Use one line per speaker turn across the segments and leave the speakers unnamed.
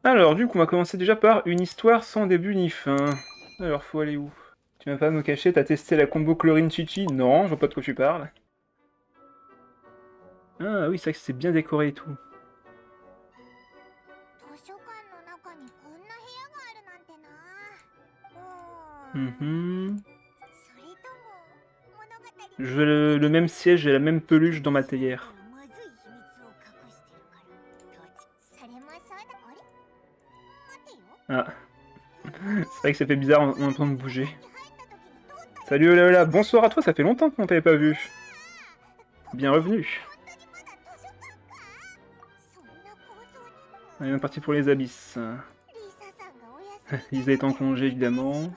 Alors, du coup, on va commencer déjà par une histoire sans début ni fin. Alors, faut aller où? Tu vas pas me cacher, t'as testé la combo chlorine chichi? Non, je vois pas de quoi tu parles. Ah oui, c'est vrai que c'est bien décoré et tout. Mhm. Je veux le même siège et la même peluche dans ma théière. Ah, c'est vrai que ça fait bizarre en entendant me bouger. Salut Ola, bonsoir à toi, ça fait longtemps qu'on t'avait pas vu. Bien revenu. On est parti pour les abysses. Lisa est en congé évidemment.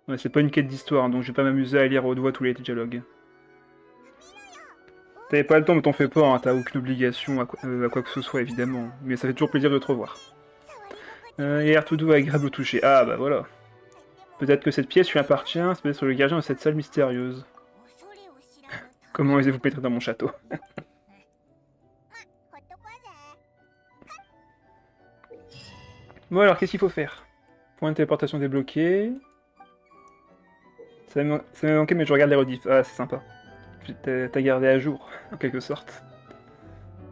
Ouais, c'est pas une quête d'histoire, hein, donc je vais pas m'amuser à lire au doigt tous les dialogues. T'avais pas le temps, mais t'en fais pas, hein, t'as aucune obligation à quoi que ce soit, évidemment. Mais ça fait toujours plaisir de te revoir. Et air tout doux, agréable au toucher. Ah, bah voilà. Peut-être que cette pièce lui appartient, c'est peut-être le gardien de cette salle mystérieuse. Comment osez-vous pénétrer dans mon château? Bon alors, qu'est-ce qu'il faut faire? Point de téléportation débloqué. Ça m'a manqué, mais je regarde les rediffs. Ah, c'est sympa. T'as gardé à jour, en quelque sorte.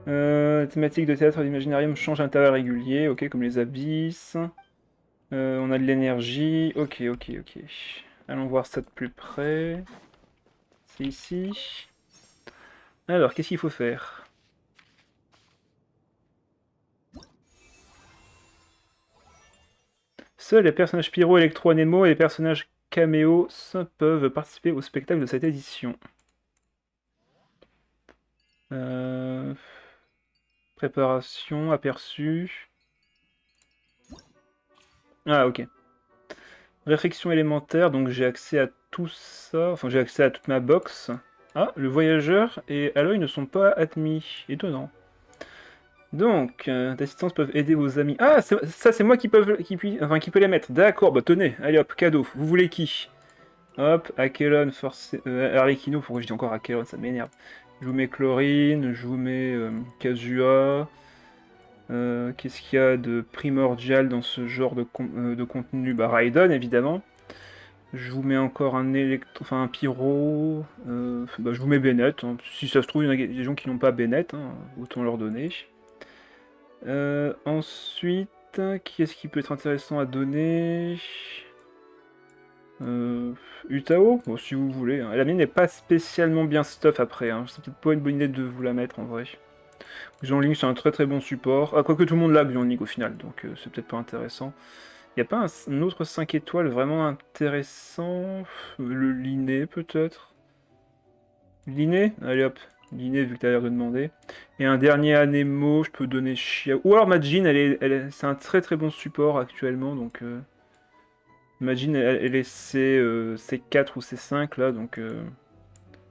Thématique de théâtre d'imaginarium change à intervalles réguliers, ok, comme les abysses. On a de l'énergie, ok, ok, ok. Allons voir ça de plus près. C'est ici. Alors, qu'est-ce qu'il faut faire? Seuls les personnages Pyro, Electro, Nemo et les personnages caméos peuvent participer au spectacle de cette édition. Euh, Préparation, aperçu. Ah, ok. Réflexion élémentaire, donc j'ai accès à tout ça. Enfin, j'ai accès à toute ma box. Ah, le voyageur et Aloy ne sont pas admis. Étonnant. Donc, d'assistance peuvent aider vos amis. Ah, ça c'est moi qui peut les mettre. D'accord, bah tenez, allez hop, cadeau. Vous voulez qui? Hop, Akelon, Arlecchino, pourquoi je dis encore Akelon, ça m'énerve. Je vous mets Chlorine, je vous mets Kazua. Qu'est-ce qu'il y a de primordial dans ce genre de contenu? Bah Raiden, évidemment. Je vous mets encore un pyro. Bah, je vous mets Bennett, hein. Si ça se trouve, il y en a des gens qui n'ont pas Bennett, hein, autant leur donner. Ensuite, qui est-ce qui peut être intéressant à donner? euh, Utao, bon, si vous voulez, hein. La mienne n'est pas spécialement bien stuff après, hein. C'est peut-être pas une bonne idée de vous la mettre en vrai. Xiangling, c'est un très très bon support. Ah, quoique tout le monde l'a Xiangling au final, donc c'est peut-être pas intéressant. Y a pas un autre 5 étoiles vraiment intéressant? Le Liné peut-être? Liné? Allez hop, Liné vu que t'as l'air de demander. Et un dernier Anemo, je peux donner Chia. Ou alors Majin, c'est un très très bon support actuellement, donc Majin elle est C4 ou C5 là, donc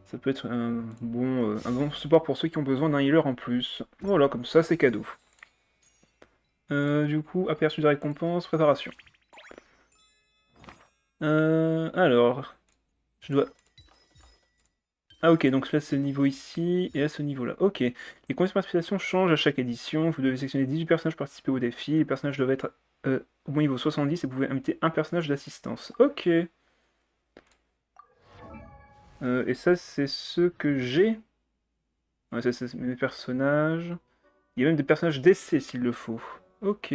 ça peut être un bon support pour ceux qui ont besoin d'un healer en plus. Voilà, comme ça c'est cadeau. Du coup, aperçu de récompense, préparation. Alors, je dois... Ah ok, donc là c'est le niveau ici, et là ce niveau-là. Ok, les conditions de participation changent à chaque édition, vous devez sélectionner 18 personnages pour participer au défi, les personnages doivent être au bon niveau 70 et vous pouvez inviter un personnage d'assistance. Ok. Et ça c'est ce que j'ai. Ouais, ça c'est mes personnages. Il y a même des personnages d'essai s'il le faut. Ok.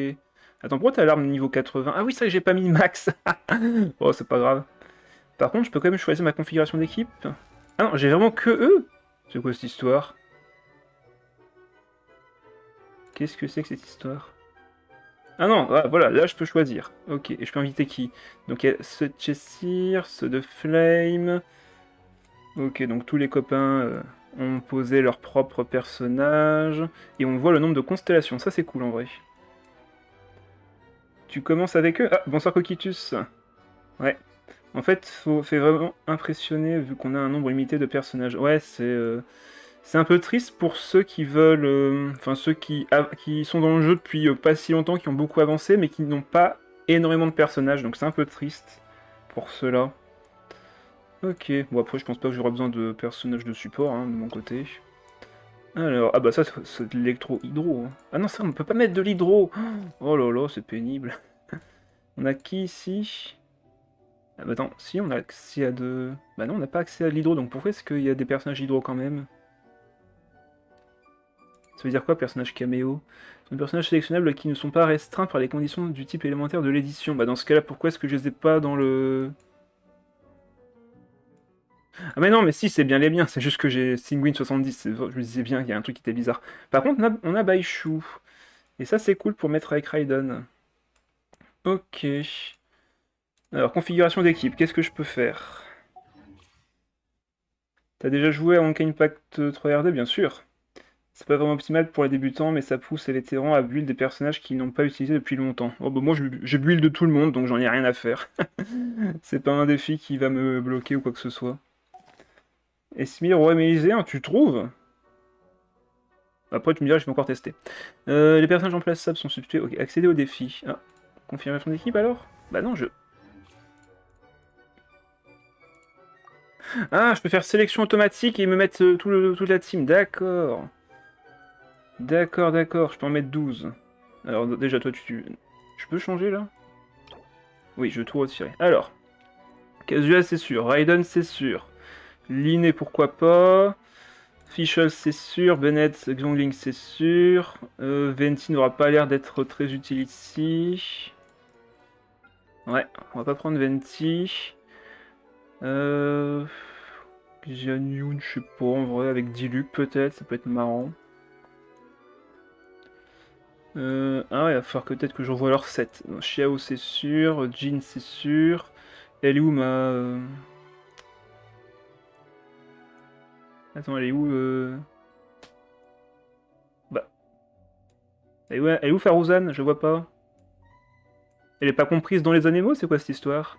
Attends, pourquoi t'as l'arme niveau 80? Ah oui, c'est vrai que j'ai pas mis max. Oh, c'est pas grave. Par contre, je peux quand même choisir ma configuration d'équipe. Ah non, j'ai vraiment que eux? C'est quoi cette histoire? Qu'est-ce que c'est que cette histoire? Ah non, ah, voilà, là je peux choisir. Ok, et je peux inviter qui? Donc il y a ceux de Chessir, ceux de Flame. Ok, donc tous les copains ont posé leur propre personnage. Et on voit le nombre de constellations, ça c'est cool en vrai. Tu commences avec eux? Ah, bonsoir Coquitus. Ouais. En fait, fait vraiment impressionner vu qu'on a un nombre limité de personnages. Ouais, c'est un peu triste pour ceux qui veulent, enfin qui sont dans le jeu depuis pas si longtemps, qui ont beaucoup avancé, mais qui n'ont pas énormément de personnages, donc c'est un peu triste pour ceux-là. Ok, bon après je pense pas que j'aurai besoin de personnages de support hein, de mon côté. Alors, ah bah ça, c'est de l'électro-hydro. Hein. Ah non, ça, on peut pas mettre de l'hydro. Oh là là, c'est pénible. On a qui ici? Ah bah attends, si, on a accès à de... Bah non, on n'a pas accès à l'hydro, donc pourquoi est-ce qu'il y a des personnages hydro quand même? Ça veut dire quoi, personnage caméo? Ce sont des personnages sélectionnables qui ne sont pas restreints par les conditions du type élémentaire de l'édition. Bah dans ce cas-là, pourquoi est-ce que je les ai pas dans le... Ah mais non, mais si, c'est bien les miens, c'est juste que j'ai Singwin 70, je me disais bien qu'il y a un truc qui était bizarre. Par contre, on a Baishu, et ça c'est cool pour mettre avec Raiden. Ok. Alors, configuration d'équipe, qu'est-ce que je peux faire? T'as déjà joué à Honkai Impact 3RD, bien sûr. C'est pas vraiment optimal pour les débutants, mais ça pousse les vétérans à build des personnages qu'ils n'ont pas utilisés depuis longtemps. Oh bah moi j'ai build de tout le monde, donc j'en ai rien à faire. C'est pas un défi qui va me bloquer ou quoi que ce soit. Esmir, ouais, Mélisée, tu trouves? Après tu me diras, je vais encore tester. Les personnages remplaçables sont substitués. Ok, accéder au défi. Ah, confirmation d'équipe alors? Bah non, Ah, je peux faire sélection automatique et me mettre toute la team, d'accord. D'accord, d'accord, je peux en mettre 12. Alors déjà toi Je peux changer là? Oui, je vais tout retirer. Alors, Kazuya c'est sûr, Raiden c'est sûr, Linné pourquoi pas, Fischl c'est sûr, Bennett, Xiongling c'est sûr, Venti n'aura pas l'air d'être très utile ici. Ouais, on va pas prendre Venti. Euh... Jian Yun, je sais pas, en vrai, avec Diluc peut-être, ça peut être marrant. Ah ouais, il va falloir que peut-être que je revoie leur set. Xiao c'est sûr, Jin c'est sûr, elle est où ma... Attends, elle est où Bah, elle est où Farouzan? Je vois pas. Elle est pas comprise dans les animaux, c'est quoi cette histoire?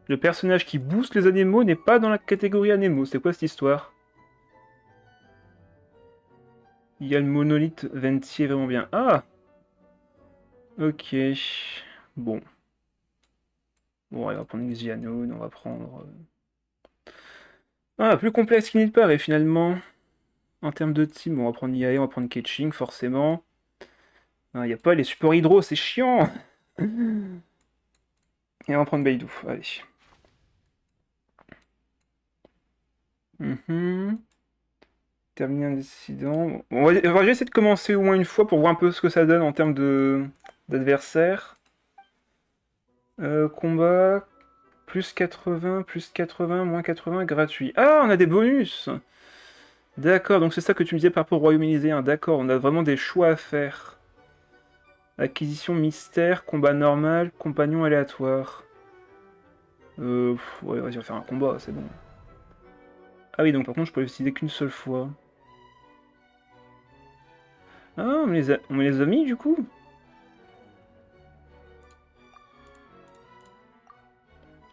Le personnage qui booste les animaux n'est pas dans la catégorie animaux, c'est quoi cette histoire? Il y a le monolithe Venti vraiment bien. Ah! Ok. Bon. Bon, on va prendre Xianon, on va prendre... Ah, plus complexe qu'il n'y paraît finalement. En termes de team, bon, on va prendre Iae, on va prendre Keqing forcément. Il n'y a pas les supports hydro, c'est chiant! Et on va prendre Beidou, allez. Terminer un incident. Bon, je vais essayer de commencer au moins une fois pour voir un peu ce que ça donne en termes d'adversaires. Combat, plus 80, moins 80, gratuit. Ah, on a des bonus! D'accord, donc c'est ça que tu me disais par rapport au royaume élyséen. D'accord, on a vraiment des choix à faire. Acquisition mystère, combat normal, compagnon aléatoire. Ouais, vas-y, on va faire un combat, c'est bon. Ah oui, donc par contre, je peux le décider qu'une seule fois. Ah, on me les a mis du coup?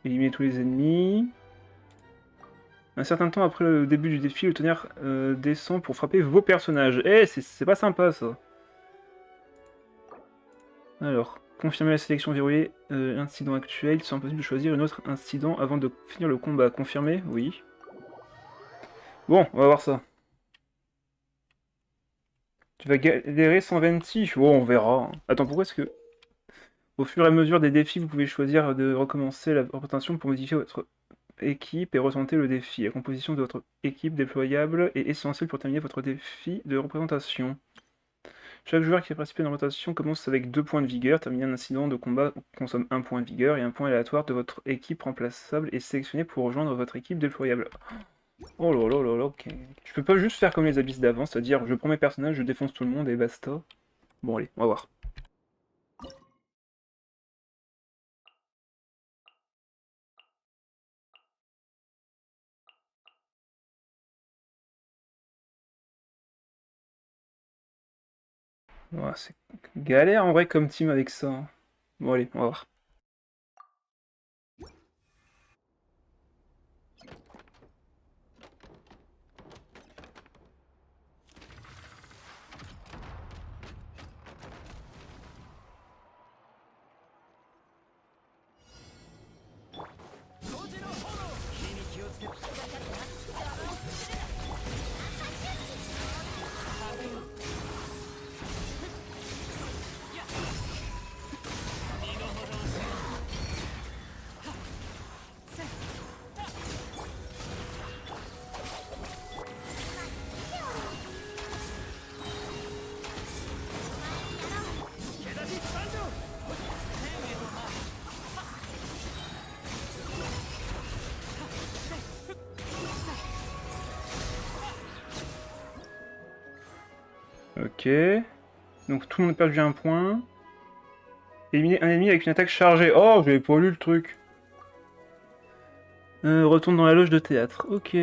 Éliminer tous les ennemis. Un certain temps après le début du défi, le tonnerre descend pour frapper vos personnages. Eh, c'est pas sympa ça. Alors, confirmer la sélection verrouillée, incident actuel, il sera possible de choisir un autre incident avant de finir le combat. Confirmer? Oui. Bon, on va voir ça. Tu vas galérer sans Venti? Bon, on verra. Attends, pourquoi est-ce que... Au fur et à mesure des défis, vous pouvez choisir de recommencer la représentation pour modifier votre équipe et retenter le défi. La composition de votre équipe déployable est essentielle pour terminer votre défi de représentation. Chaque joueur qui a participé à une rotation commence avec 2 points de vigueur. Terminer un incident de combat consomme 1 point de vigueur et un point aléatoire de votre équipe remplaçable est sélectionné pour rejoindre votre équipe déployable. Oh là là là là, ok. Je peux pas juste faire comme les abysses d'avant, c'est-à-dire je prends mes personnages, je défonce tout le monde et basta. Bon allez, on va voir. Ouais, c'est galère en vrai comme team avec ça. Hein. Bon allez, on va voir. Ok. Donc tout le monde a perdu un point. Éliminer un ennemi avec une attaque chargée. Oh, j'avais pas lu le truc. Retourne dans la loge de théâtre. Ok.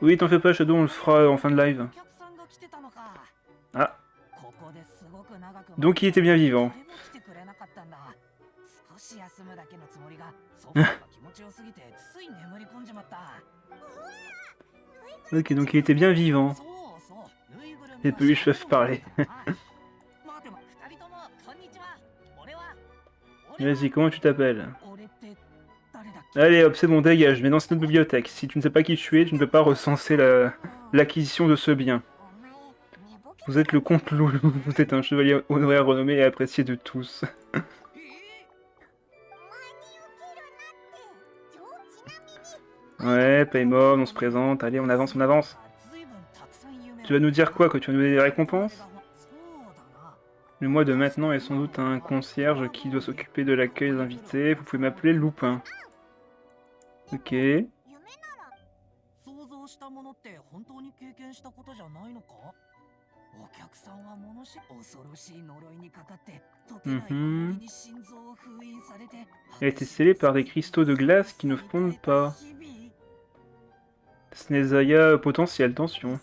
Oui, t'en fais pas, Shadow, on le fera en fin de live. Ah. Donc il était bien vivant. Ok, donc il était bien vivant. Les peluches peuvent parler. Vas-y, comment tu t'appelles? Allez hop, c'est bon, dégage, mais dans cette bibliothèque. Si tu ne sais pas qui tu es, tu ne peux pas recenser l'acquisition de ce bien. Vous êtes le comte Loulou, vous êtes un chevalier honoraire renommé et apprécié de tous. Ouais, Paymon, on se présente, allez, on avance, on avance. Tu vas nous dire quoi, que tu vas nous donner des récompenses? Le mois de maintenant est sans doute un concierge qui doit s'occuper de l'accueil des invités. Vous pouvez m'appeler Loupin. Ok. Mhm. Elle a été scellée par des cristaux de glace qui ne fondent pas. Snezaya potentiel, attention.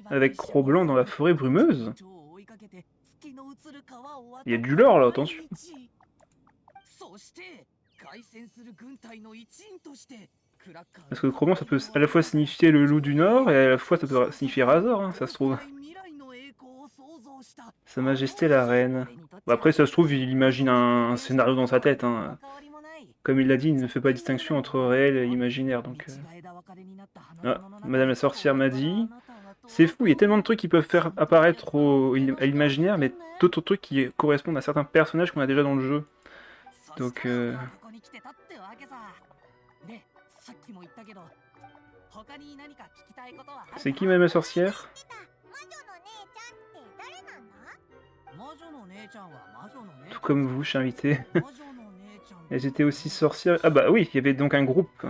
Avec Cro-Blanc dans la forêt brumeuse? Il y a du lore là, attention. Parce que Cro-Blanc ça peut à la fois signifier le loup du nord et à la fois ça peut signifier Razor, hein, ça se trouve. Sa Majesté la Reine. Bon, après ça se trouve il imagine un scénario dans sa tête. Hein. Comme il l'a dit, il ne fait pas de distinction entre réel et imaginaire. Donc, Ah, Madame la sorcière m'a dit. C'est fou, il y a tellement de trucs qui peuvent faire apparaître à l'imaginaire, mais d'autres trucs qui correspondent à certains personnages qu'on a déjà dans le jeu. Donc, c'est qui Madame la sorcière? Tout comme vous, je suis invité. Elles étaient aussi sorcières. Ah bah oui, il y avait donc un groupe.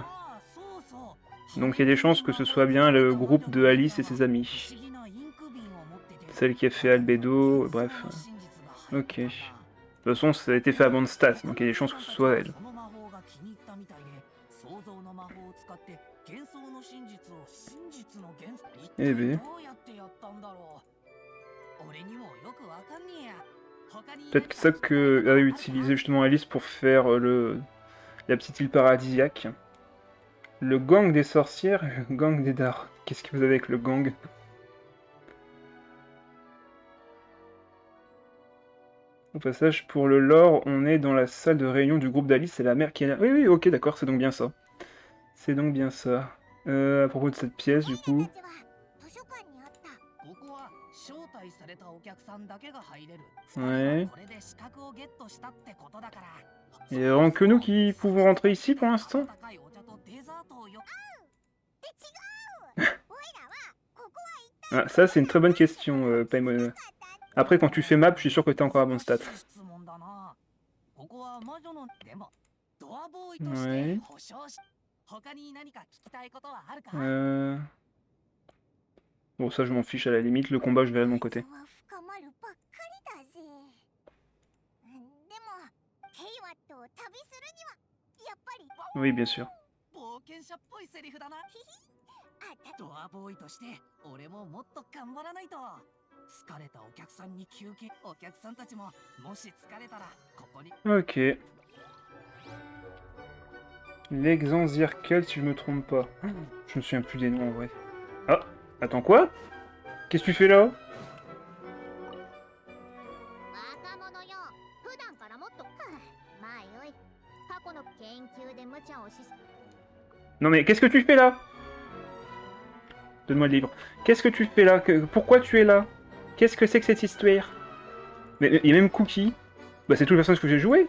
Donc il y a des chances que ce soit bien le groupe de Alice et ses amis. Celle qui a fait Albedo, bref. Ok. De toute façon, ça a été fait à Mondstadt, donc il y a des chances que ce soit elle. Eh ben. Peut-être que ça que avait utilisé justement Alice pour faire la petite île paradisiaque. Le gang des sorcières, le gang des dards. Qu'est-ce que vous avez avec le gang? Au passage, pour le lore, on est dans la salle de réunion du groupe d'Alice, c'est la mère qui est là. Oui, oui, ok, d'accord, c'est donc bien ça. C'est donc bien ça. À propos de cette pièce, du coup... Ouais. Il n'y a vraiment que nous qui pouvons rentrer ici pour l'instant? Ah, ça, c'est une très bonne question, Paimon. Après, quand tu fais map, je suis sûr que t'es encore à bon stade. Ouais. Bon, ça, je m'en fiche à la limite. Le combat, je verrai de mon côté. Oui, bien sûr. Ok. L'exanzirkel, si je me trompe pas. Je me souviens plus des noms en vrai. Ah, attends quoi? Qu'est-ce que tu fais là? Non mais qu'est-ce que tu fais là? Donne-moi le livre. Qu'est-ce que tu fais là? Pourquoi tu es là? Qu'est-ce que c'est que cette histoire? Mais il y a même Cookie. Bah c'est tout le personnage que j'ai joué.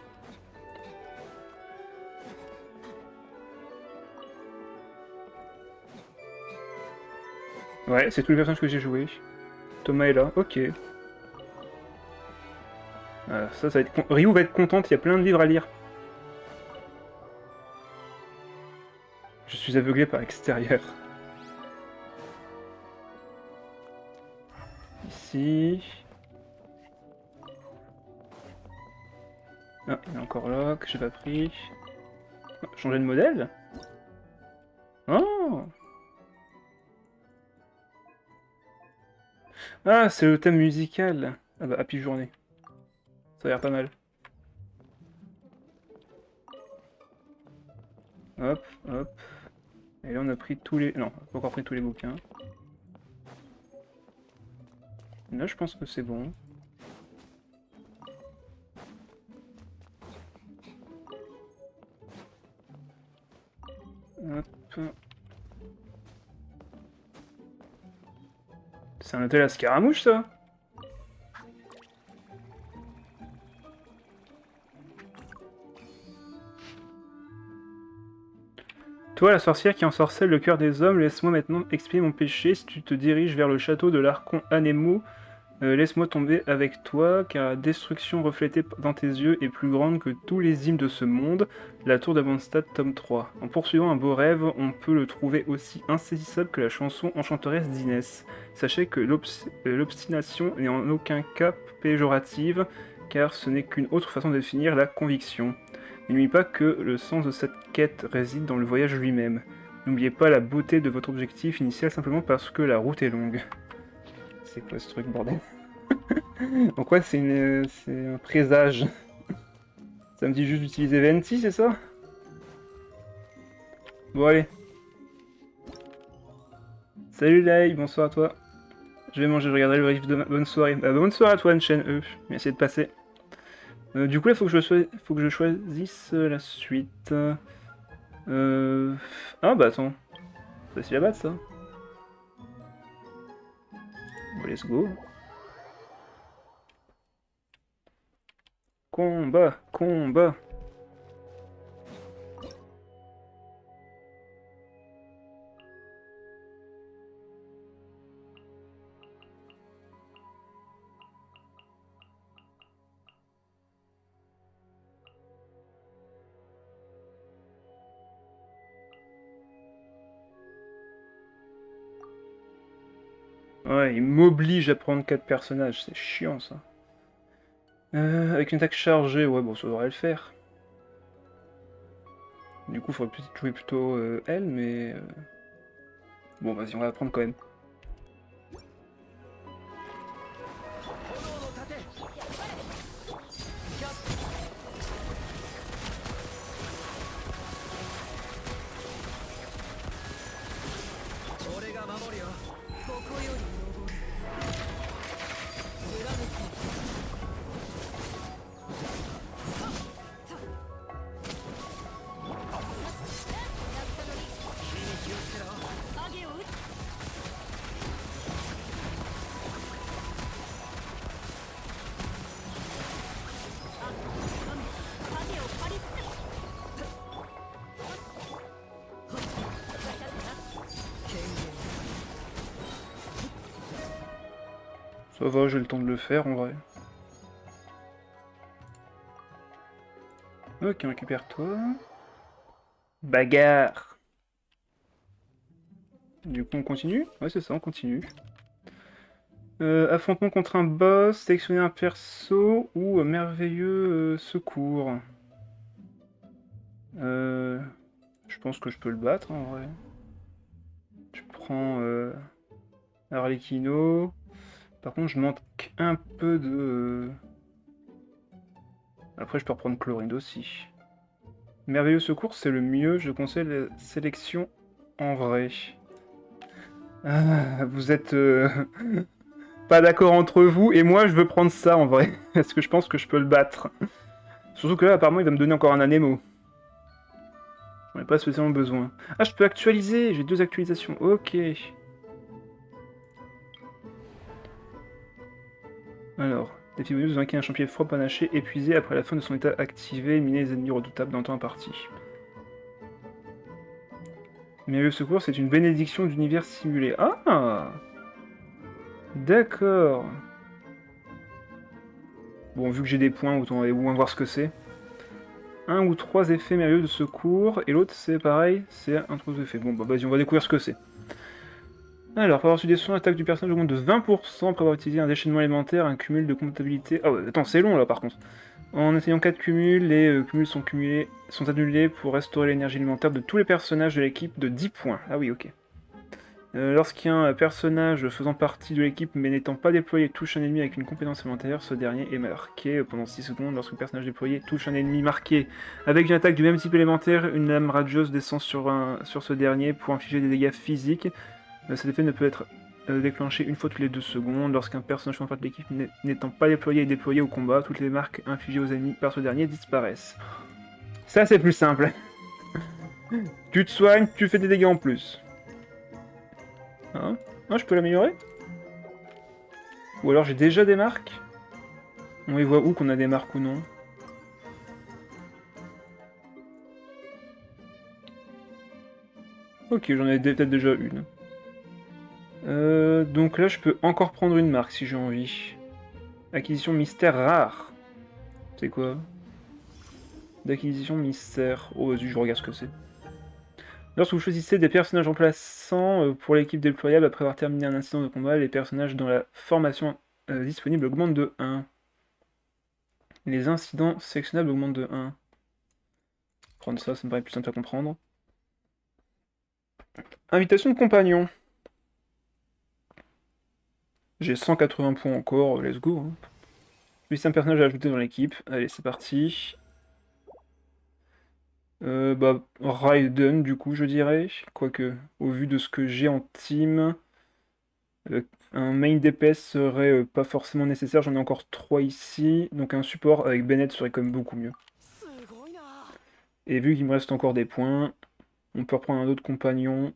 Ouais, c'est tout le personnage que j'ai joué. Thomas est là, ok. Ça va être... Ryu va être contente, il y a plein de livres à lire. Je suis aveuglé par l'extérieur. Ici... Ah, il est encore là, que j'ai pas pris. Ah, changer de modèle? Oh! Ah, c'est le thème musical. Ah bah, Happy Journée. Ça a l'air pas mal. Hop, hop. Et là, on a pris tous les... Non, on n'a pas encore pris tous les bouquins. Là, je pense que c'est bon. Hop. C'est un hôtel à Scaramouche, ça? Toi, la sorcière qui ensorcelle le cœur des hommes, laisse-moi maintenant expier mon péché. Si tu te diriges vers le château de l'Archon Anemo, laisse-moi tomber avec toi, car la destruction reflétée dans tes yeux est plus grande que tous les hymnes de ce monde. La tour d'Amondstadt, tome 3. En poursuivant un beau rêve, on peut le trouver aussi insaisissable que la chanson enchanteresse d'Inès. Sachez que l'obstination n'est en aucun cas péjorative, car ce n'est qu'une autre façon de définir la conviction. N'oubliez pas que le sens de cette quête réside dans le voyage lui-même. N'oubliez pas la beauté de votre objectif initial simplement parce que la route est longue. C'est quoi ce truc, bordel? Donc ouais, c'est un présage. Ça me dit juste d'utiliser Venti, c'est ça? Bon, allez. Salut Lai, bonsoir à toi. Je vais manger, je regarderai le riff demain. Bonne soirée. Bonne soirée à toi, Chen E. Merci de passer. Du coup, là, faut que je choisisse la suite. Ah, bah attends. C'est facile à battre, ça. Bon, let's go. Combat, combat. Ouais, il m'oblige à prendre 4 personnages, c'est chiant ça. Avec une attaque chargée, ouais, bon, ça devrait le faire. Du coup, il faudrait peut-être jouer plutôt elle, mais... Bon, vas-y, on va la prendre quand même. Ça va, j'ai le temps de le faire en vrai. Ok, récupère-toi. Bagarre. Du coup, on continue? Ouais, c'est ça, on continue. Affrontement contre un boss, sélectionner un perso ou merveilleux secours. Je pense que je peux le battre en vrai. Je prends Arlecchino. Par contre, je manque un peu de... Après, je peux reprendre Chlorinde aussi. Merveilleux secours, c'est le mieux. Je conseille la sélection en vrai. Ah, vous êtes pas d'accord entre vous, et moi, je veux prendre ça en vrai. Parce que je pense que je peux le battre. Surtout que là, apparemment, il va me donner encore un anémo. J'en ai pas spécialement besoin. Ah, je peux actualiser. J'ai 2 actualisations. Ok. Alors, défi bonus, vainquez un champion froid panaché épuisé après la fin de son état activé, miner les ennemis redoutables dans le temps imparti. Merveilleux secours, c'est une bénédiction d'univers simulé. Ah! D'accord. Bon, vu que j'ai des points, autant aller au moins voir ce que c'est. Un ou trois effets merveilleux de secours, et l'autre c'est pareil, c'est un trois effets. Bon, bah vas-y, on va découvrir ce que c'est. Alors, pour avoir reçu des soins, l'attaque du personnage augmente de 20% après avoir utilisé un déchaînement élémentaire, un cumul de comptabilité. Ah ouais, attends, c'est long là par contre. En essayant 4 cumuls, les cumuls sont annulés pour restaurer l'énergie élémentaire de tous les personnages de l'équipe de 10 points. Ah oui, ok. Lorsqu'un personnage faisant partie de l'équipe mais n'étant pas déployé touche un ennemi avec une compétence élémentaire, ce dernier est marqué pendant 6 secondes. Lorsque le personnage déployé touche un ennemi marqué avec une attaque du même type élémentaire, une lame radieuse descend sur ce dernier pour infliger des dégâts physiques. Cet effet ne peut être déclenché une fois toutes les 2 secondes. Lorsqu'un personnage faisant partie de l'équipe n'étant pas déployé est déployé au combat, toutes les marques infligées aux ennemis par ce dernier disparaissent. Ça c'est plus simple. Tu te soignes, tu fais des dégâts en plus. Hein? Ah, je peux l'améliorer? Ou alors j'ai déjà des marques? On y voit où qu'on a des marques ou non? Ok, j'en ai peut-être déjà une. Donc là, je peux encore prendre une marque si j'ai envie. Acquisition mystère rare. C'est quoi? D'acquisition mystère. Oh, vas-y, je regarde ce que c'est. Lorsque vous choisissez des personnages remplaçants pour l'équipe déployable après avoir terminé un incident de combat, les personnages dans la formation disponible augmentent de 1. Les incidents sélectionnables augmentent de 1. Prendre ça, ça me paraît plus simple à comprendre. Invitation de compagnon. J'ai 180 points encore, let's go. Hein. C'est un personnage à ajouter dans l'équipe. Allez, c'est parti. Bah, Raiden, du coup, je dirais. Quoique, au vu de ce que j'ai en team, un main DPS serait pas forcément nécessaire. J'en ai encore 3 ici. Donc un support avec Bennett serait quand même beaucoup mieux. Et vu qu'il me reste encore des points, on peut reprendre un autre compagnon.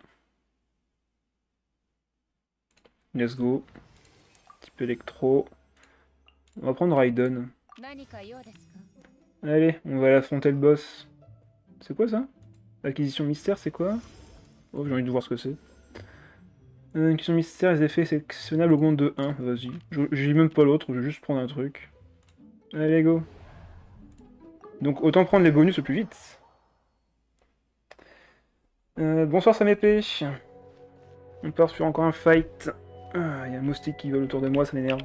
Let's go. Type électro. On va prendre Raiden. Allez, on va aller affronter le boss. C'est quoi ça? Acquisition mystère, c'est quoi? Oh, j'ai envie de voir ce que c'est. Une question mystère, les effets sélectionnables augmentent de 1. Vas-y. J'ai même pas l'autre, je vais juste prendre un truc. Allez, go. Donc autant prendre les bonus au plus vite. Bonsoir Samépé. On part sur encore un fight. Ah, y a un moustique qui vole autour de moi, ça m'énerve.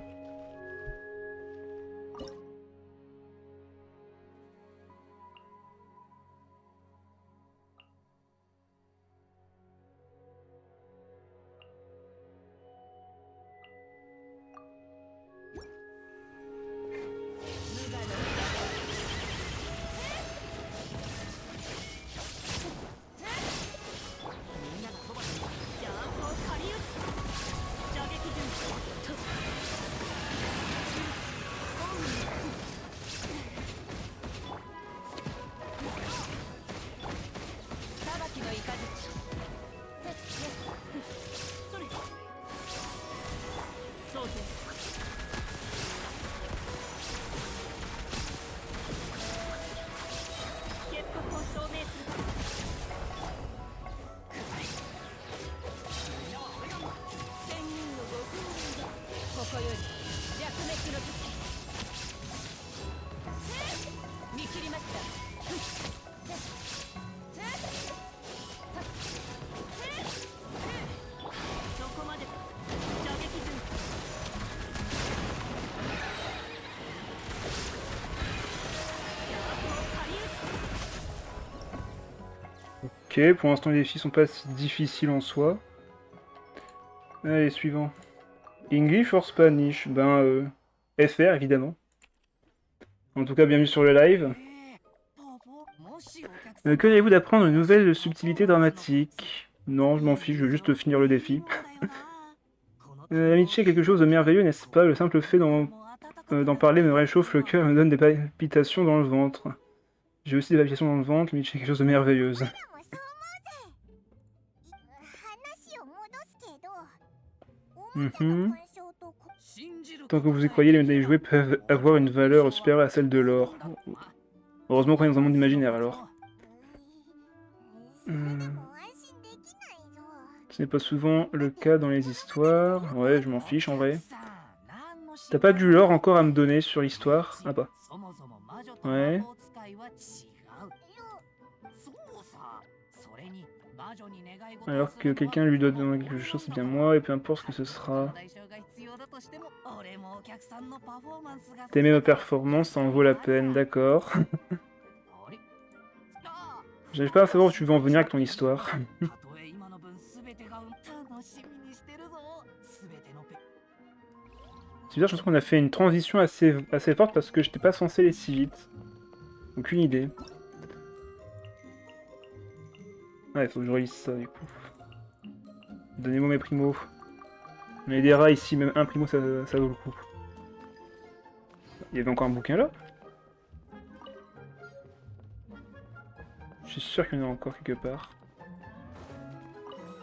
Ok, pour l'instant les défis sont pas si difficiles en soi. Allez, suivant. English or Spanish? Ben, FR évidemment. En tout cas, bienvenue sur le live. Que avez-vous d'apprendre une nouvelle subtilité dramatique? Non, je m'en fiche, je veux juste finir le défi. L'amitié est quelque chose de merveilleux, n'est-ce pas? Le simple fait d'en parler me réchauffe le cœur et me donne des palpitations dans le ventre. J'ai aussi des palpitations dans le ventre, l'amitié est quelque chose de merveilleuse. Mhm. Tant que vous y croyez, les médailles jouées peuvent avoir une valeur supérieure à celle de l'or. Heureusement qu'on est dans un monde imaginaire alors. Ce n'est pas souvent le cas dans les histoires. Ouais, je m'en fiche en vrai. T'as pas du lore encore à me donner sur l'histoire? Ah bah. Ouais. Alors que quelqu'un lui doit demander quelque chose, c'est bien moi, et peu importe ce que ce sera. T'aimer ma performance, ça en vaut la peine, d'accord. J'arrive pas à savoir où tu veux en venir avec ton histoire. C'est bizarre, je pense qu'on a fait une transition assez forte parce que j'étais pas censé aller si vite. Aucune idée. Ouais, faut que je relise ça du coup. Donnez-moi mes primos. On a des rats ici, même un primo ça vaut le coup. Il y avait encore un bouquin là? Je suis sûr qu'il y en a encore quelque part.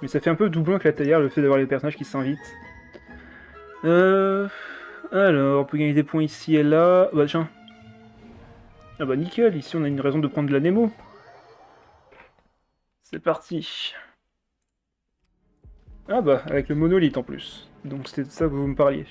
Mais ça fait un peu doublon avec la taillère, le fait d'avoir les personnages qui s'invitent. Alors, on peut gagner des points ici et là. Bah tiens. Ah bah nickel, ici on a une raison de prendre de la Nemo. C'est parti. Ah bah, avec le monolithe en plus. Donc c'était de ça que vous me parliez.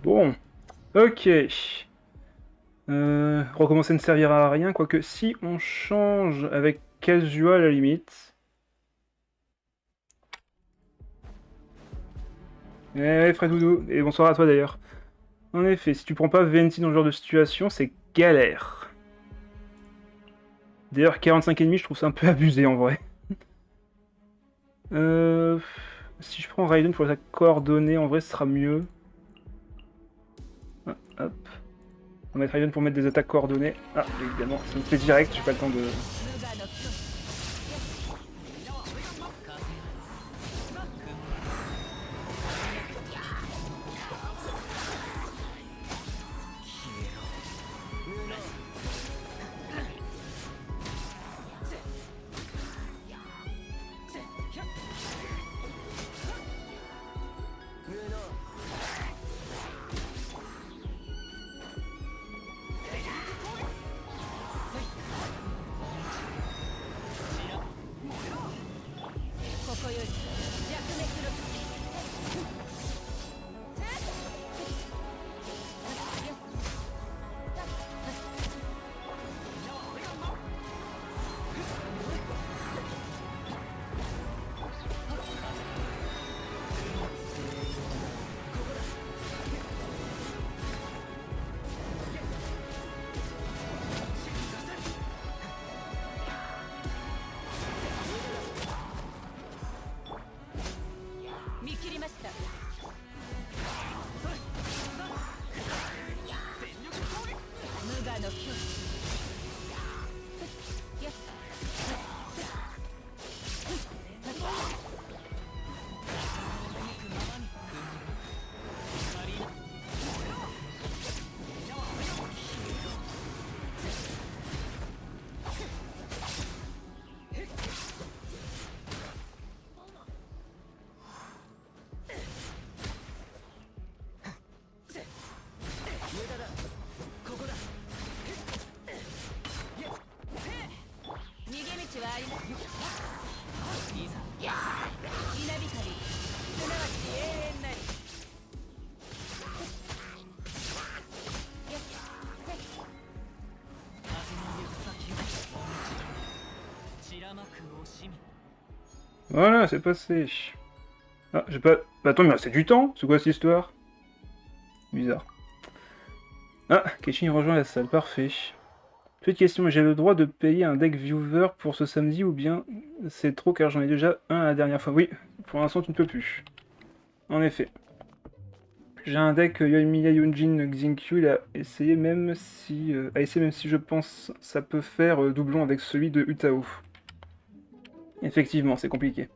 Bon, ok. Recommencer ne servira à rien, quoique si on change avec Kazuha à la limite. Eh Freddoudou, et bonsoir à toi d'ailleurs. En effet, si tu prends pas Venti dans ce genre de situation, c'est galère. D'ailleurs, 45,5, je trouve ça un peu abusé en vrai. Si je prends Raiden pour sa coordonnée, en vrai, ce sera mieux. Ah, hop. On va mettre Raiden pour mettre des attaques coordonnées. Ah, évidemment, ça me fait direct, j'ai pas le temps de... Voilà, c'est passé. Ah, j'ai pas... Bah, attends, mais c'est du temps. C'est quoi cette histoire? Bizarre. Ah, Keshin rejoint la salle, parfait. Petite question, j'ai le droit de payer un deck viewer pour ce samedi ou bien c'est trop car j'en ai déjà un la dernière fois? Oui, pour l'instant tu ne peux plus. En effet. J'ai un deck Yoimiya Yunjin Xinkyu, il a essayé même si... je pense ça peut faire doublon avec celui de Utao. Effectivement, c'est compliqué.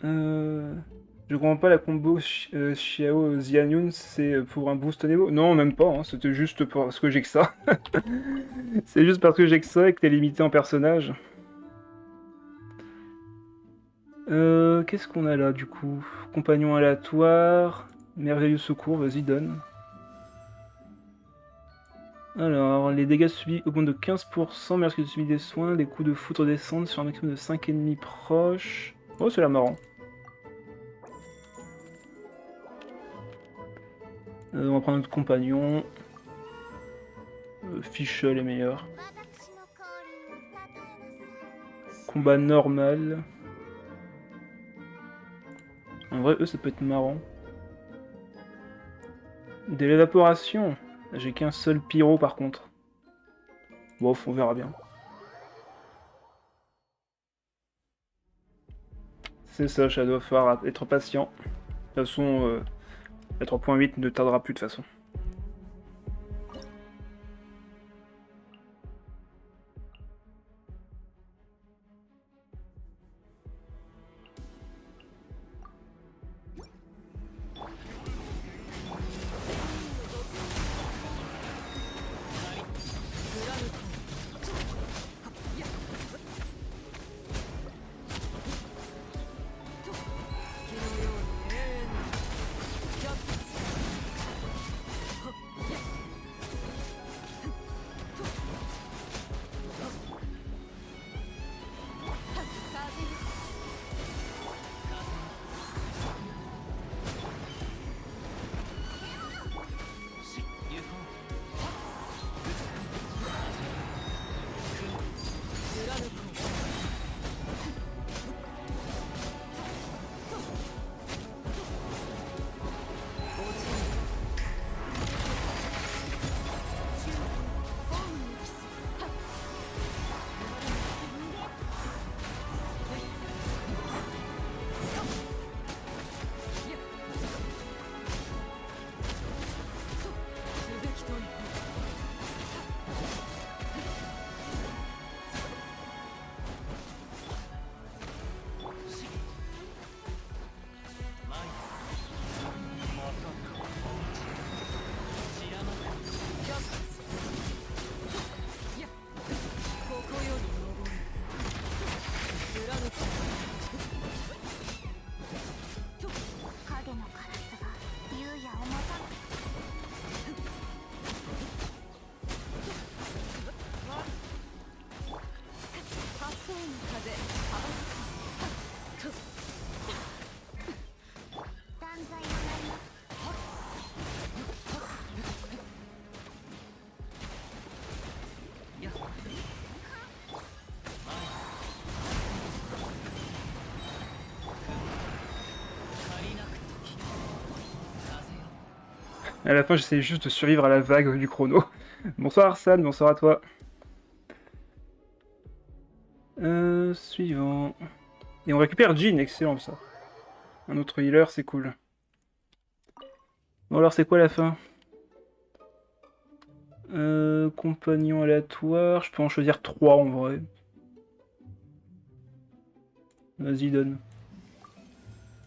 Je comprends pas la combo Xiao Xianyun, c'est pour un boost niveau? Non, même pas, hein, c'était juste parce que j'ai que ça. C'est juste parce que j'ai que ça et que t'es limité en personnage. Qu'est-ce qu'on a là du coup? Compagnon aléatoire, merveilleux secours, vas-y donne. Alors, les dégâts subis augmentent de 15%, mais lorsque tu subis des soins, les coups de foudre descendent sur un maximum de 5 ennemis proches. Oh, c'est là marrant. On va prendre notre compagnon. Fischl est meilleur. Combat normal. En vrai, eux, ça peut être marrant. De l'évaporation. J'ai qu'un seul pyro par contre. Bon, on verra bien. C'est ça, Shadow, faut être patient. De toute façon, la 3.8 ne tardera plus de toute façon. À la fin, j'essayais juste de survivre à la vague du chrono. Bonsoir Arsane, bonsoir à toi. Suivant. Et on récupère Jean, excellent ça. Un autre healer, c'est cool. Bon alors c'est quoi la fin? Compagnon aléatoire, je peux en choisir 3 en vrai. Vas-y, donne.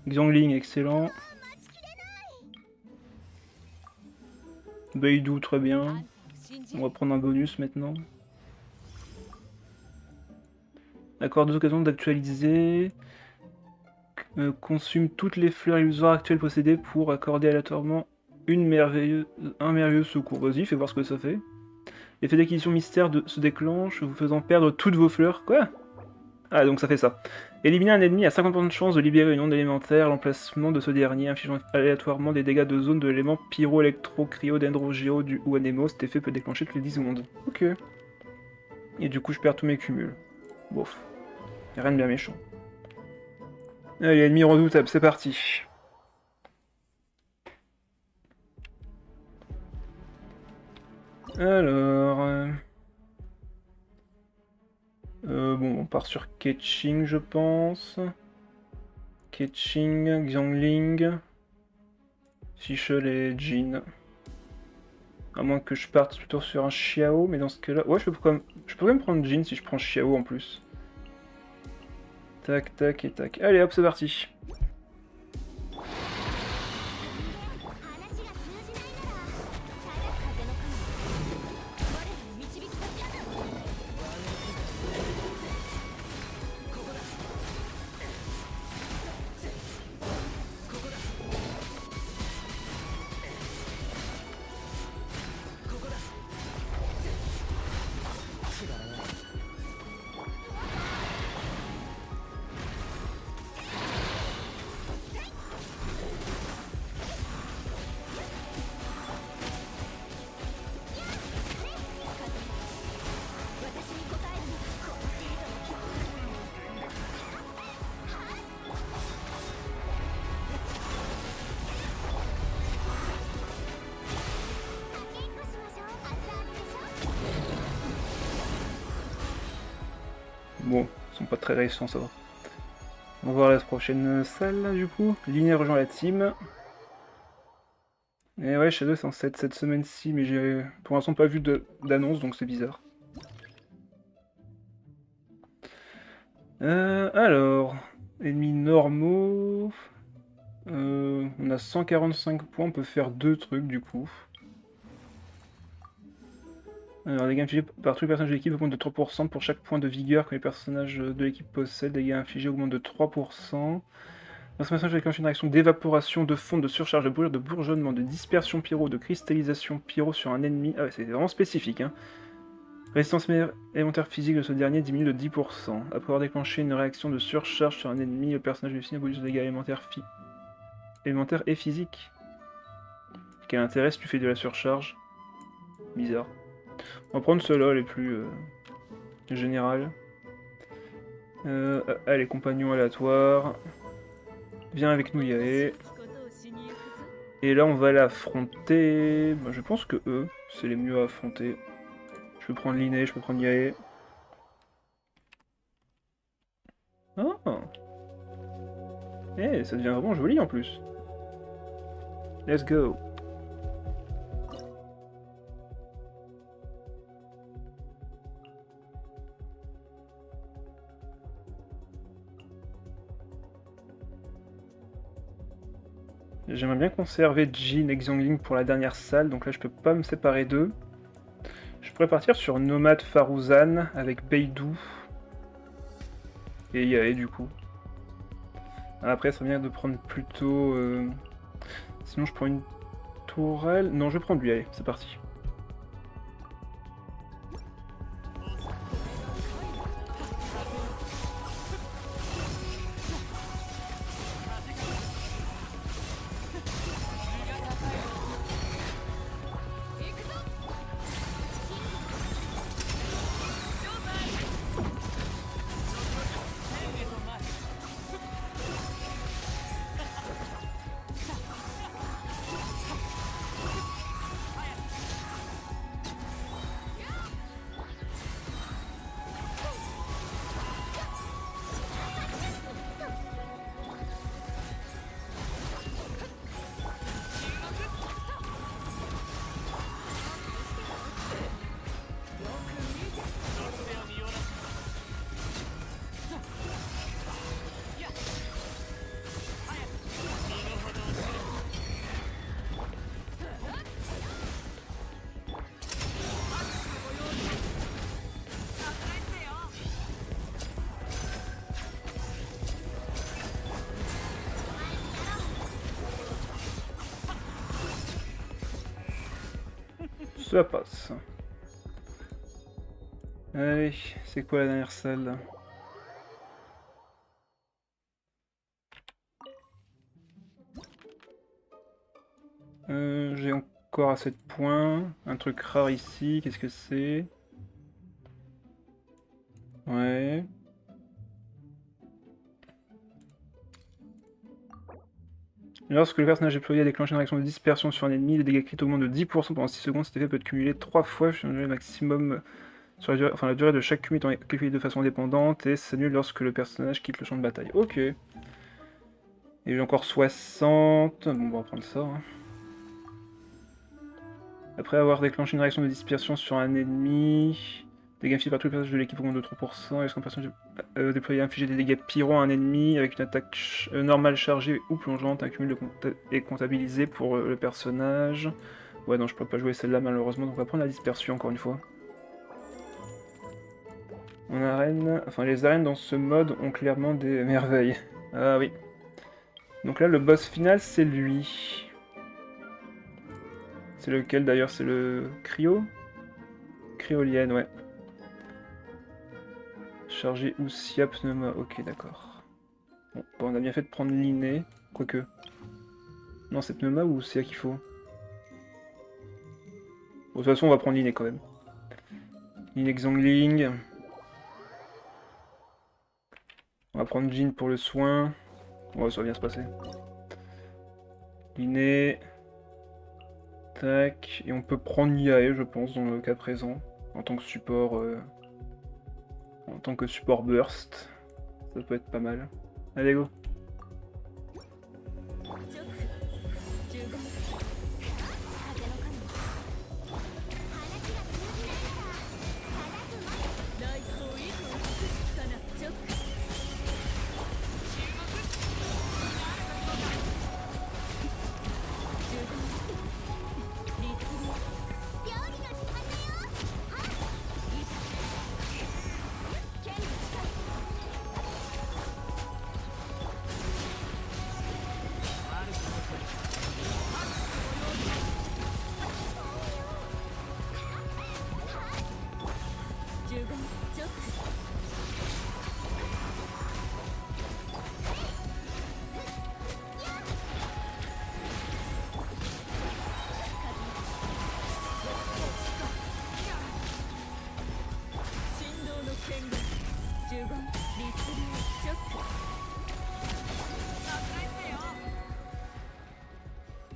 Xiangling, excellent. Beidou, très bien. On va prendre un bonus maintenant. Accord d'occasion d'actualiser. Consume toutes les fleurs illusoires actuelles possédées pour accorder aléatoirement un merveilleux secours. Vas-y, fais voir ce que ça fait. L'effet d'acquisition mystère se déclenche, vous faisant perdre toutes vos fleurs. Quoi? Ah, donc ça fait ça. Éliminer un ennemi a 50% de chance de libérer une onde élémentaire. L'emplacement de ce dernier infligeant aléatoirement des dégâts de zone de l'élément pyro, électro, cryo, dendro, géo ou anémo. Cet effet peut déclencher toutes les 10 secondes. Ok. Et du coup, je perds tous mes cumuls. Bof. Y'a rien de bien méchant. Allez, ennemi redoutable, c'est parti. Alors... bon, on part sur Keqing, je pense. Keqing, Xiangling, Fischl et Jin. À moins que je parte plutôt sur un Xiao, mais dans ce cas-là... Ouais, je peux quand même prendre Jin si je prends Xiao en plus. Tac, tac et tac. Allez, hop, c'est parti. Bon, ils sont pas très résistants, ça va. On va voir la prochaine salle, là, du coup. Linéa rejoint la team. Et ouais, Shadow c'est en cette semaine-ci, mais j'ai pour l'instant pas vu d'annonce, donc c'est bizarre. Alors, ennemis normaux... on a 145 points, on peut faire 2 trucs, du coup. Alors, dégâts infligés par tous les personnages de l'équipe augmentent de 3% pour chaque point de vigueur que les personnages de l'équipe possèdent. Dégâts infligés augmentent de 3%. Dans ce passage, déclenche une réaction d'évaporation, de fonte, de surcharge, de brûlure, de bourgeonnement, de dispersion pyro, de cristallisation pyro sur un ennemi. Ah ouais, c'est vraiment spécifique, hein. Résistance élémentaire physique de ce dernier diminue de 10%. Après avoir déclenché une réaction de surcharge sur un ennemi, le personnage du signe bonus de dégâts élémentaires et physiques. Quel intérêt si tu fais de la surcharge? Bizarre. On va prendre ceux-là, les plus générales. Allez, compagnons aléatoires. Viens avec nous, Yae. Et là, on va l'affronter. Bah, je pense que eux, c'est les mieux à affronter. Je peux prendre Linné, je peux prendre Yae. Ah! Eh, ça devient vraiment joli en plus. Let's go. J'aimerais bien conserver Jin et Xiangling pour la dernière salle, donc là je peux pas me séparer d'eux. Je pourrais partir sur Nomad Farouzan avec Beidou. Et Yae du coup. Après ça serait bien de prendre plutôt... Sinon je prends une tourelle... Non, je vais prendre Yae, c'est parti. Ça passe. Allez, c'est quoi la dernière salle? J'ai encore assez de points. Un truc rare ici, qu'est-ce que c'est? Ouais. Lorsque le personnage déployé a déclenché une réaction de dispersion sur un ennemi, les dégâts critiques augmentent de 10% pendant 6 secondes. Cet effet peut être cumulé 3 fois sur une durée maximum. Sur la durée, enfin, la durée de chaque cumul étant calculée de façon indépendante et s'annule lorsque le personnage quitte le champ de bataille. Ok. Et j'ai encore 60. Bon, on va prendre ça. Hein. Après avoir déclenché une réaction de dispersion sur un ennemi, dégâts infligés par tous les personnages de l'équipe augmentent de 3%. Et lorsqu'un personnage déployé a infligé des dégâts pyro à un ennemi avec une attaque normale chargée ou plongeante, un cumul est comptabilisé pour le personnage. Ouais, non, je peux pas jouer celle-là malheureusement, donc on va prendre la dispersion encore une fois. En arène, enfin les arènes dans ce mode ont clairement des merveilles. Ah oui. Donc là, le boss final, c'est lui. C'est lequel d'ailleurs? C'est le Cryo? Cryolienne, ouais. Chargé Usia Pneuma, ok d'accord. Bon, on a bien fait de prendre l'inné, quoique. Non, c'est Pneuma ou c'est qu'il faut? Bon, de toute façon, on va prendre l'inné quand même. L'inné Xiangling. On va prendre Jin pour le soin. Ouais, ça va bien se passer. L'inné. Tac. Et on peut prendre Yae, je pense, dans le cas présent. En tant que support. En tant que support burst. Ça peut être pas mal. Allez, go.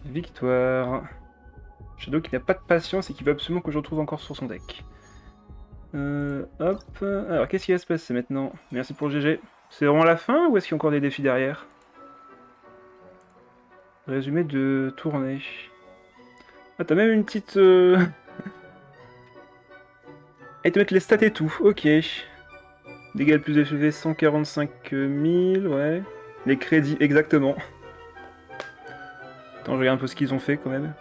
Victoire. Shadow qui n'a pas de patience et qui veut absolument que je retrouve encore sur son deck. Hop. Alors, qu'est-ce qui va se passer maintenant? Merci pour le GG. C'est vraiment la fin ou est-ce qu'il y a encore des défis derrière? Résumé de tournée. Ah, t'as même une petite... Et te mettre les stats et tout, ok. Dégâts le plus élevé, 145 000, ouais. Les crédits, exactement. Attends, je regarde un peu ce qu'ils ont fait quand même.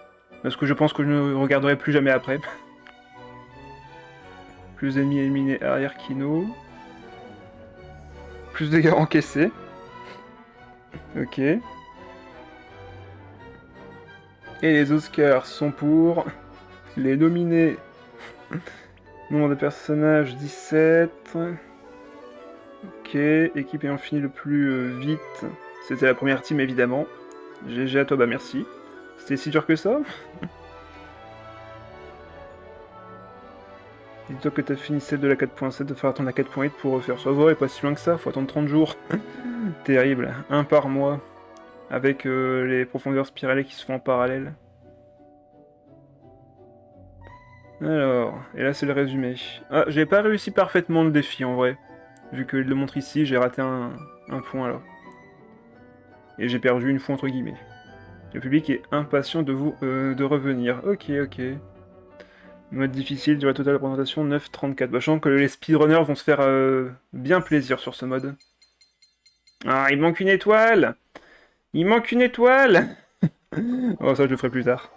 Parce que je pense que je ne regarderai plus jamais après. Plus d'ennemis éliminés arrière Kino. Plus de dégâts encaissés. Ok. Et les Oscars sont pour les nominés. Nombre de personnages 17. Ok. Équipe ayant fini le plus vite. C'était la première team évidemment. GG à toi, bah merci. C'était si dur que ça? Dis-toi que t'as fini celle de la 4.7 de faire attendre la 4.8 pour refaire. Ça va, et pas si loin que ça, faut attendre 30 jours. Terrible, un par mois. Avec les profondeurs spiralées qui se font en parallèle. Alors, et là c'est le résumé. Ah, j'ai pas réussi parfaitement le défi en vrai. Vu qu'il le montre ici, j'ai raté un point là. Et j'ai perdu une fois entre guillemets. Le public est impatient de vous de revenir. Ok, ok. Mode difficile, durée totale de présentation 9,34. Bah, je sens que les speedrunners vont se faire bien plaisir sur ce mode. Ah, il manque une étoile! Il manque une étoile! Oh, ça je le ferai plus tard.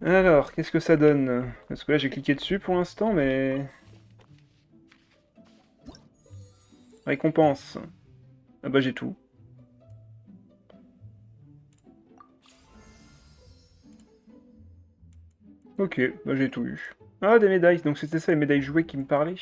Alors, qu'est-ce que ça donne? Parce que là j'ai cliqué dessus pour l'instant, mais... Récompense. Ah bah j'ai tout. Ok, bah j'ai tout eu. Ah, des médailles, donc c'était ça les médailles jouées qui me parlaient.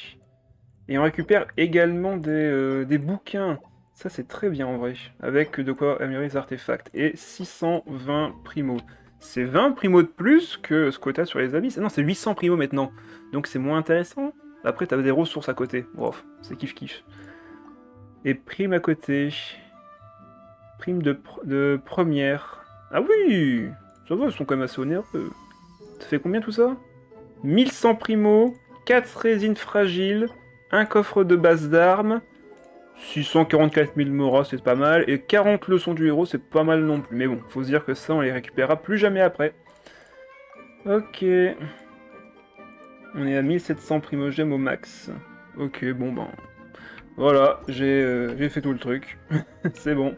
Et on récupère également des bouquins. Ça c'est très bien en vrai. Avec de quoi améliorer les artefacts. Et 620 primo. C'est 20 primo de plus que ce que t'as sur les abysses. Ah non, c'est 800 primo maintenant. Donc c'est moins intéressant. Après t'as des ressources à côté. Bref, c'est kiff kiff. Et prime à côté. Prime de première. Ah oui! Ça va, ils sont quand même assez onéreux. Ça fait combien tout ça? 1100 primo, 4 résines fragiles, un coffre de base d'armes, 644 000 Mora, c'est pas mal, et 40 leçons du héros, c'est pas mal non plus. Mais bon, faut se dire que ça, on les récupérera plus jamais après. Ok. On est à 1700 primogèmes au max. Ok, bon ben... Voilà, j'ai fait tout le truc. C'est bon.